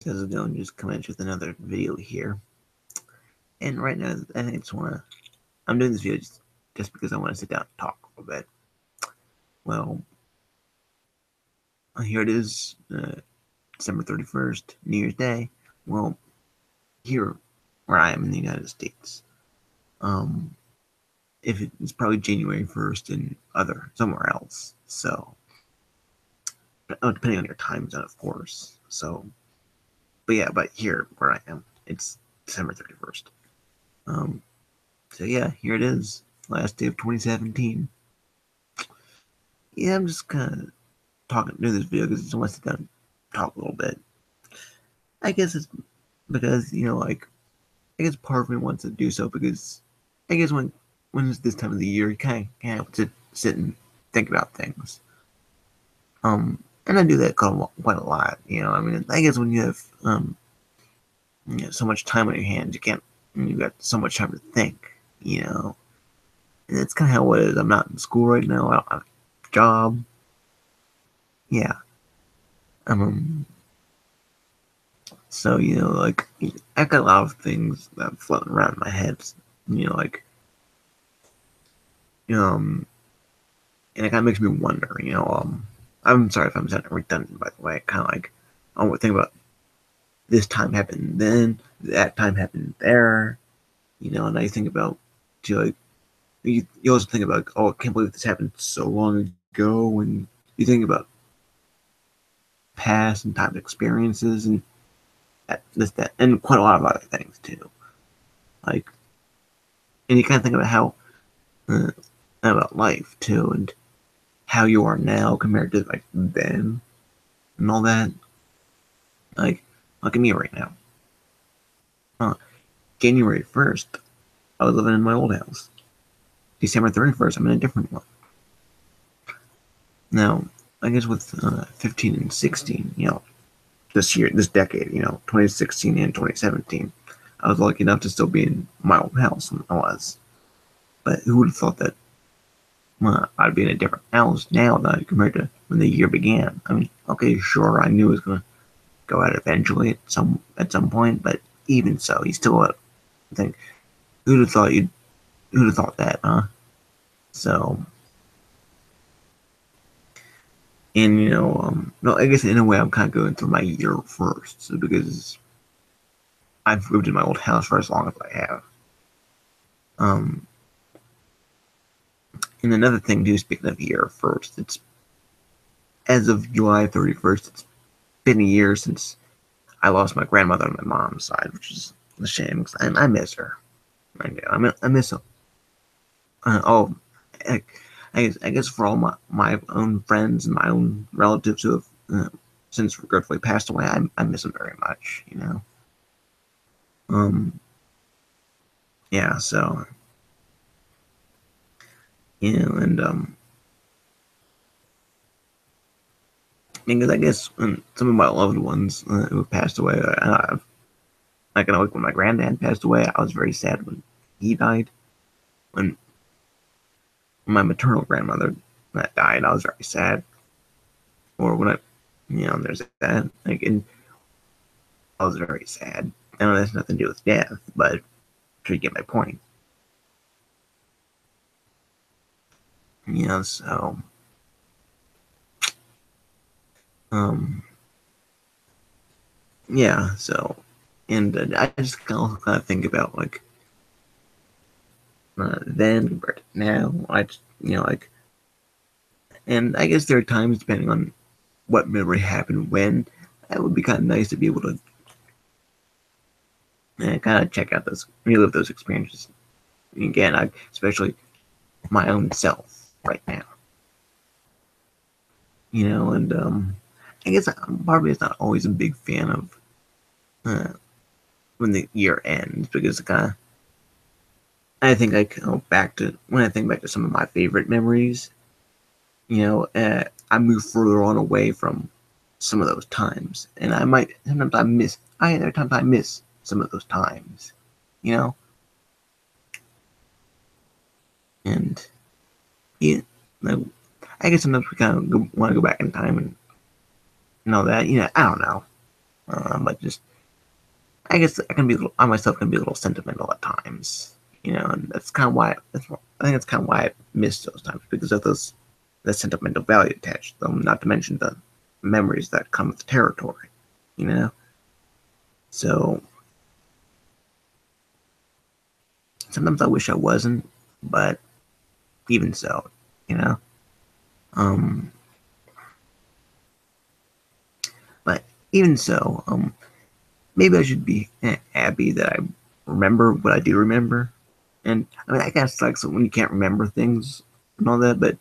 How's it going? Just coming at you with another video here. And right now, I think I just want to. I'm doing this video just because I want to sit down and talk a little bit. Well, here it is, December 31st, New Year's Day. Well, here where I am in the United States, um, if it's probably January 1st in somewhere else. So, depending on your time zone, of course. So, but here where I am, it's December 31st. So yeah, here it is, last day of 2017. Yeah, I'm just kind of doing this video because I just want to sit down and talk a little bit. I guess it's because I guess part of me wants to do so because I guess when it's this time of the year, you kind of have to sit and think about things. And I do that quite a lot. I mean, I guess when you have so much time on your hands, you've got so much time to think. And that's kind of how it is. I'm not in school right now. I don't have a job. Yeah. So, I've got a lot of things that floating around in my head, and it kind of makes me wonder, I'm sorry if I'm sounding redundant, by the way. Kind of like, I want to think about this time happened then, that time happened there, and I think about, you also think about, oh, I can't believe this happened so long ago, and you think about past and time experiences, and that, and quite a lot of other things, too. And you kind of think about how, about life, too, and how you are now compared to, then, and all that. Look at me right now. January 1st, I was living in my old house. December 31st, I'm in a different one. Now, I guess with 15 and 16, this decade, 2016 and 2017, I was lucky enough to still be in my old house when I was. But who would have thought that I'd be in a different house now compared to when the year began? I mean, okay, sure, I knew it was going to go out eventually at some point, but even so, you still think, who'd have thought that, huh? So, and no, I guess in a way I'm kind of going through my year first, because I've lived in my old house for as long as I have. And another thing too, speaking of year first, it's as of July 31st, it's been a year since I lost my grandmother on my mom's side, which is a shame because I miss her. I miss her. Oh, I guess for all my own friends and my own relatives who have since regretfully passed away, I miss them very much. Yeah. So and because I guess when some of my loved ones who have passed away, like when my granddad passed away, I was very sad when he died. When my maternal grandmother died, I was very sad. Or when there's that, and I was very sad. I know that's nothing to do with death, but to get my point. So, yeah, so, and I just kind of think about, then compared to now, and I guess there are times, depending on what memory happened when, it would be kind of nice to be able to kind of relive those experiences again, especially my own self right now. And I guess part of me is not always a big fan of when the year ends, because I think when I think back to some of my favorite memories, I move further on away from some of those times, and there are times I miss some of those times, and yeah, I guess sometimes we kind of want to go back in time and all that, I don't know. But just I guess I myself can be a little sentimental at times, and that's kind of why I think that's kind of why I miss those times because of the sentimental value attached to them. Not to mention the memories that come with the territory, you know. So sometimes I wish I wasn't, but even so, you know. Um, but even so, maybe I should be happy that I remember what I do remember. And I mean, I guess sucks when you can't remember things and all that, but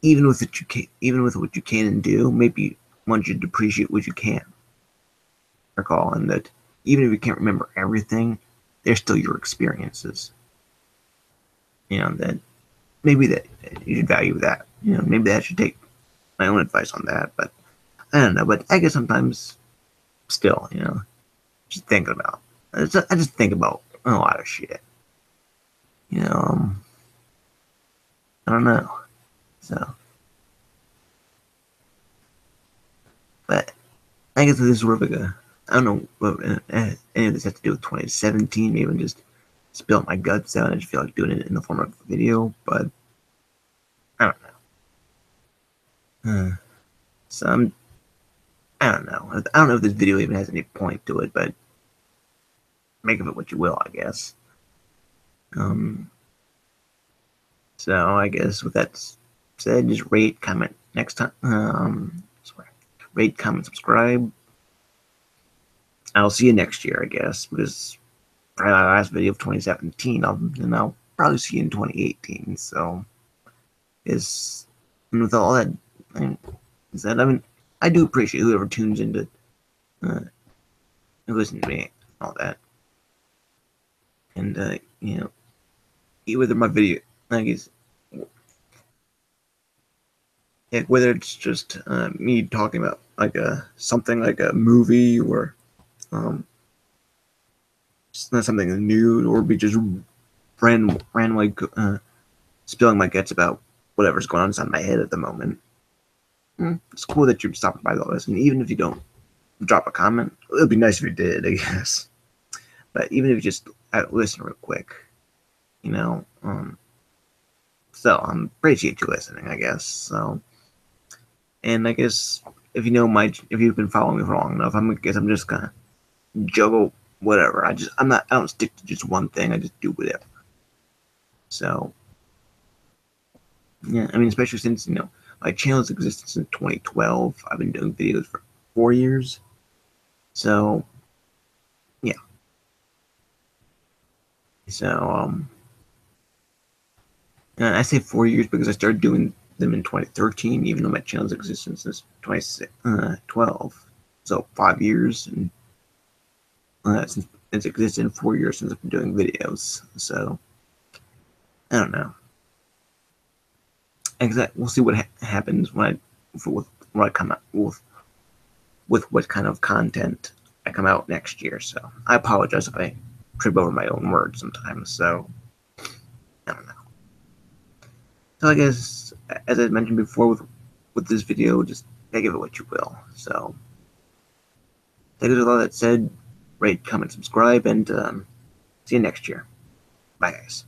even with what you can and do, maybe one should appreciate what you can recall, and that even if you can't remember everything, they're still your experiences. That maybe that you should value that. Maybe I should take my own advice on that, but I don't know. But I guess sometimes, still, just thinking about. I just think about a lot of shit. You know, I don't know. So, but I guess this is sort of like I don't know what any of this has to do with 2017. Maybe I'm just spill my guts out. I just feel like doing it in the form of a video, but I don't know. So I don't know. I don't know if this video even has any point to it, but make of it what you will, I guess. Um, so I guess with that said, just rate, comment next time. Rate, comment, subscribe. I'll see you next year, I guess, because probably my last video of 2017, and I'll probably see you in 2018. So, and with all that, I mean, I do appreciate whoever tunes into, listen to me, and all that, and whether my video, I guess, yeah, whether it's just me talking about like something like a movie or um, something new, or be just randomly spilling my guts about whatever's going on inside my head at the moment. It's cool that you're stopping by all this, and even if you don't drop a comment, it would be nice if you did, I guess. But even if you just listen real quick, you know, so I appreciate you listening, I guess. So, and I guess if you've been following me for long enough, I guess I'm just gonna juggle whatever. I don't stick to just one thing. I just do whatever. So, yeah, I mean, especially since my channel's existed since 2012. I've been doing videos for 4 years. So, yeah. So, and I say 4 years because I started doing them in 2013, even though my channel's existed since 2012. So 5 years, and since it's existed in 4 years since I've been doing videos. So I don't know. Exactly. We'll see what happens when I come out with what kind of content I come out next year. So I apologize if I trip over my own words sometimes. So I don't know. So I guess, as I mentioned before, with this video, just make of it what you will. So, thank you for all that said. Rate, comment, subscribe, and see you next year. Bye, guys.